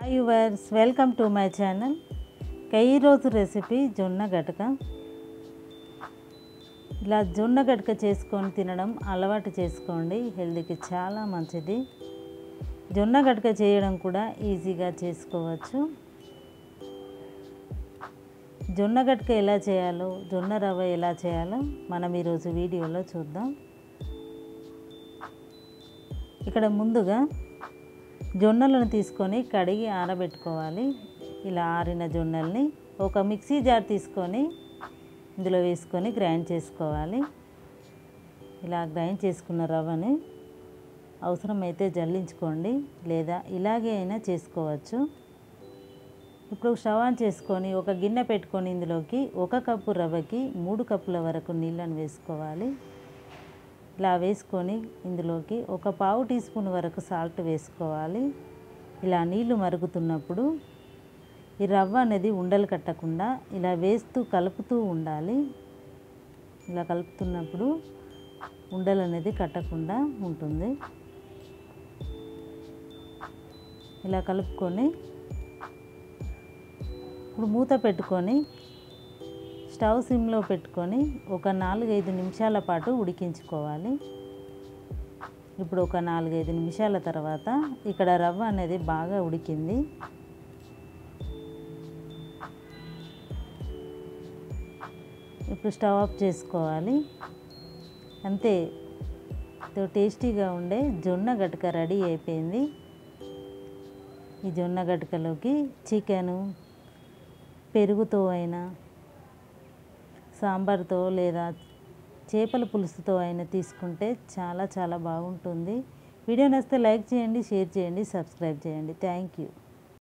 Viewers welcome to my channel. ఈ రోజు recipe జొన్న గటక. ఇలా జొన్న గటక చేసుకొని తినడం అలవాటు చేసుకోండి, హెల్త్కి చాలా మంచిది. జొన్న గటక చేయడం కూడా ఈజీగా చేసుకోవచ్చు. జొన్న గటక ఎలా చేయాలో, జొన్న రవ్వ ఎలా చేయాలో మనం ఈరోజు వీడియోలో చూద్దాం. ఇక్కడ ముందుగా జొన్నలను తీసుకొని కడిగి ఆరబెట్టుకోవాలి. ఇలా ఆరిన జొన్నల్ని ఒక మిక్సీ జార్ తీసుకొని ఇందులో వేసుకొని గ్రైండ్ చేసుకోవాలి. ఇలా గ్రైండ్ చేసుకున్న రవ్వని అవసరమైతే జల్లించుకోండి, లేదా ఇలాగే అయినా చేసుకోవచ్చు. ఇప్పుడు స్టవ్ ఆన్ చేసుకొని ఒక గిన్నె పెట్టుకొని ఇందులోకి 1 కప్పు రవ్వకి 3 కప్పుల వరకు నీళ్ళని వేసుకోవాలి. ఇలా వేసుకొని ఇందులోకి 1/4 టీ స్పూన్ వరకు సాల్ట్ వేసుకోవాలి. ఇలా నీళ్లు మరుగుతున్నప్పుడు ఈ రవ్వ అనేది ఉండలు కట్టకుండా ఇలా వేస్తూ కలుపుతూ ఉండాలి. ఇలా కలుపుతున్నప్పుడు ఉండలు అనేది కట్టకుండా ఉంటుంది. ఇలా కలుపుకొని ఇప్పుడు మూత పెట్టుకొని స్టవ్ సిమ్లో పెట్టుకొని ఒక 4-5 నిమిషాల పాటు ఉడికించుకోవాలి. ఇప్పుడు ఒక 4-5 నిమిషాల తర్వాత ఇక్కడ రవ్వ అనేది బాగా ఉడికింది. ఇప్పుడు స్టవ్ ఆఫ్ చేసుకోవాలి. అంతే, టేస్టీగా ఉండే జొన్న గటక రెడీ అయిపోయింది. ఈ జొన్న గటకలోకి చికెను, పెరుగుతో అయినా, సాంబార్తో లేదా చేపల పులుసుతో అయినా తీసుకుంటే చాలా బాగుంటుంది. వీడియో నచ్చితే లైక్ చేయండి, షేర్ చేయండి, సబ్స్క్రైబ్ చేయండి. Thank you.